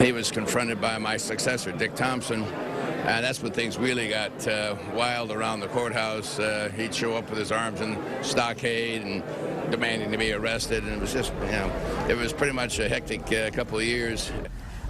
He was confronted by my successor, Dick Thompson, and that's when things really got wild around the courthouse. He'd show up with his arms in stockade and demanding to be arrested, and it was just, it was pretty much a hectic couple of years.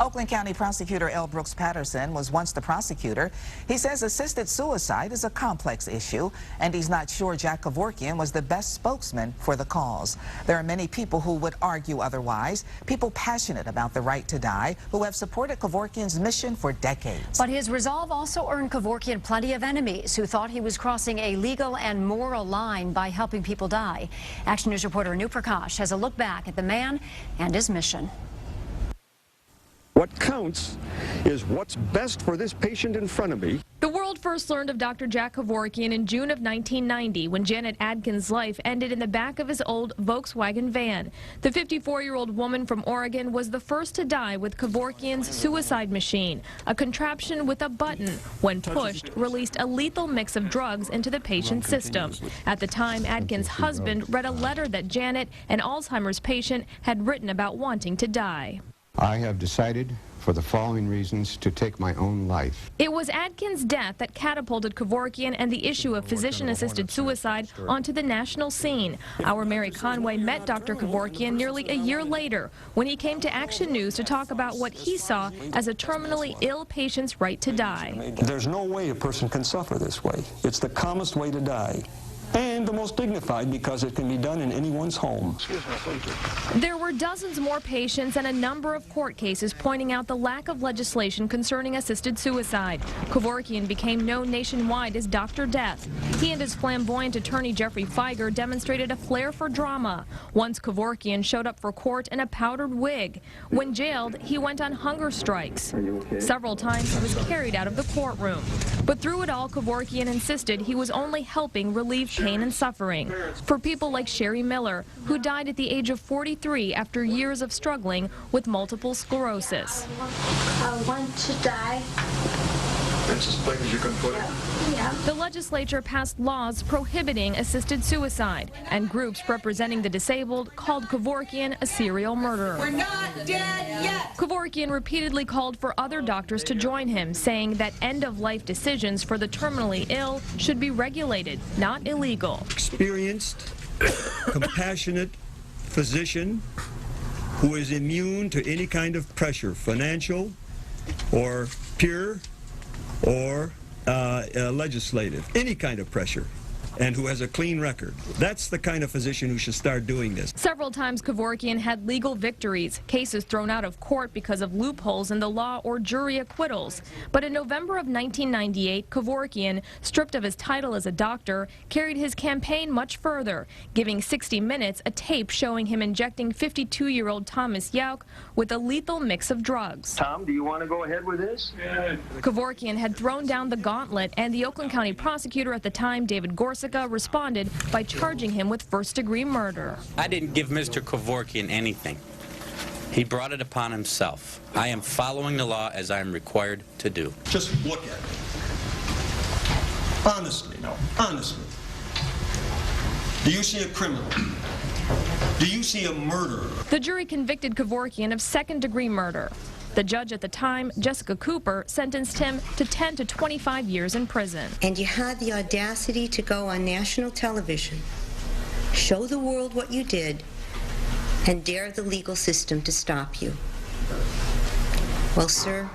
Oakland County Prosecutor L. Brooks Patterson was once the prosecutor. He says assisted suicide is a complex issue, and he's not sure Jack Kevorkian was the best spokesman for the cause. There are many people who would argue otherwise, people passionate about the right to die, who have supported Kevorkian's mission for decades. But his resolve also earned Kevorkian plenty of enemies who thought he was crossing a legal and moral line by helping people die. Action News reporter Anu Prakash has a look back at the man and his mission. What counts is what's best for this patient in front of me. The world first learned of Dr. Jack Kevorkian in June of 1990 when Janet Adkins' life ended in the back of his old Volkswagen van. The 54-year-old woman from Oregon was the first to die with Kevorkian's suicide machine, a contraption with a button, when pushed, released a lethal mix of drugs into the patient's system. At the time, Adkins' husband read a letter that Janet, an Alzheimer's patient, had written about wanting to die. I have decided, for the following reasons, to take my own life. It was Adkins' death that catapulted Kevorkian and the issue of physician-assisted suicide onto the national scene. Our Mary Conway met Dr. Kevorkian nearly a year later when he came to Action News to talk about what he saw as a terminally ill patient's right to die. There's no way a person can suffer this way. It's the calmest way to die, and the most dignified because it can be done in anyone's home. There were dozens more patients and a number of court cases pointing out the lack of legislation concerning assisted suicide. Kevorkian became known nationwide as Dr. Death. He and his flamboyant attorney Jeffrey Feiger demonstrated a flair for drama. Once Kevorkian showed up for court in a powdered wig. When jailed, he went on hunger strikes. Several times he was carried out of the courtroom. But through it all, Kevorkian insisted he was only helping relieve pain and suffering. For people like Sherry Miller, who died at the age of 43 after years of struggling with multiple sclerosis. I want to die. That's as plain as you can put it. Yeah. The legislature passed laws prohibiting assisted suicide, and groups representing the disabled called Kevorkian a serial murderer. We're not dead yet. Kevorkian repeatedly called for other doctors to join him, saying that end-of-life decisions for the terminally ill should be regulated, not illegal. Experienced, compassionate physician who is immune to any kind of pressure, financial or peer or legislative, any kind of pressure, and who has a clean record. That's the kind of physician who should start doing this. Several times Kevorkian had legal victories, cases thrown out of court because of loopholes in the law or jury acquittals. But in November of 1998, Kevorkian, stripped of his title as a doctor, carried his campaign much further, giving 60 Minutes a tape showing him injecting 52-year-old Thomas Yauk with a lethal mix of drugs. Tom, do you want to go ahead with this? Kevorkian had thrown down the gauntlet, and the Oakland County prosecutor at the time, David Gorsuch, responded by charging him with first-degree murder. I didn't give Mr. Kevorkian anything. He brought it upon himself. I am following the law as I am required to do. Just look at it. Honestly, no, honestly. Do you see a criminal? Do you see a murderer? The jury convicted Kevorkian of second-degree murder. The judge at the time, Jessica Cooper, sentenced him to 10 to 25 years in prison. And you had the audacity to go on national television, show the world what you did, and dare the legal system to stop you. Well, sir,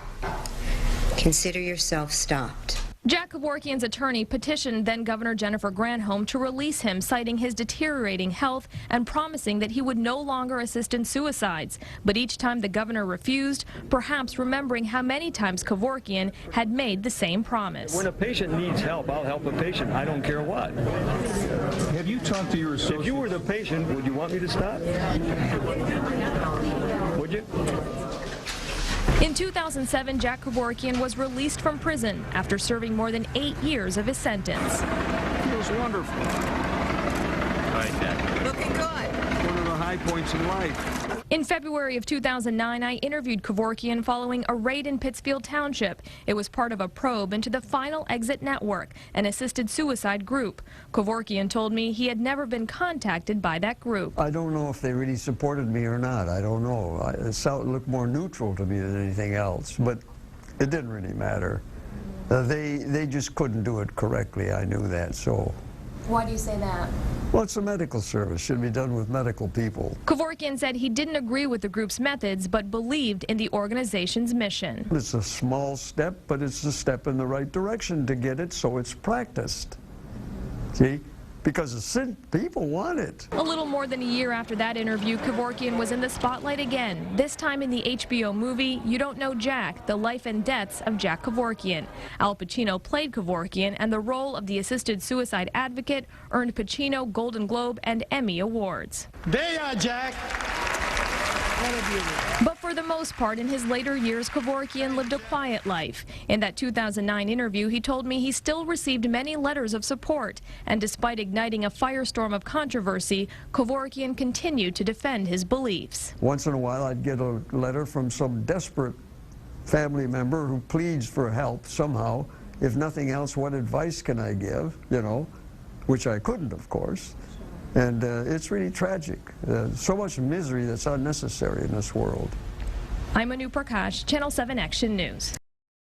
consider yourself stopped. Jack Kevorkian's attorney petitioned then-Governor Jennifer Granholm to release him, citing his deteriorating health and promising that he would no longer assist in suicides. But each time the governor refused, perhaps remembering how many times Kevorkian had made the same promise. When a patient needs help, I'll help a patient. I don't care what. Have you talked to your associate? If you were the patient, would you want me to stop? Would you? In 2007, Jack Kevorkian was released from prison after serving more than 8 years of his sentence. Feels wonderful. Looking good. One of the high points in life. In February of 2009, I interviewed Kevorkian following a raid in Pittsfield Township. It was part of a probe into the Final Exit Network, an assisted suicide group. Kevorkian told me he had never been contacted by that group. I don't know if they really supported me or not. I don't know. It looked more neutral to me than anything else, but it didn't really matter. They just couldn't do it correctly. I knew that, so. Why do you say that? Well, it's a medical service. Should be done with medical people. Kevorkian said he didn't agree with the group's methods, but believed in the organization's mission. It's a small step, but it's a step in the right direction to get it so it's practiced. See? Because the people want it. A little more than a year after that interview, Kevorkian was in the spotlight again, this time in the HBO movie You Don't Know Jack, The Life and Deaths of Jack Kevorkian. Al Pacino played Kevorkian, and the role of the assisted suicide advocate earned Pacino Golden Globe and Emmy awards. There you are, Jack. But for the most part, in his later years, Kevorkian lived a quiet life. In that 2009 interview, he told me he still received many letters of support. And despite igniting a firestorm of controversy, Kevorkian continued to defend his beliefs. Once in a while, I'd get a letter from some desperate family member who pleads for help somehow. If nothing else, what advice can I give, you know, which I couldn't, of course. And it's really tragic. So much misery that's unnecessary in this world. I'm Anu Prakash, Channel 7 Action News.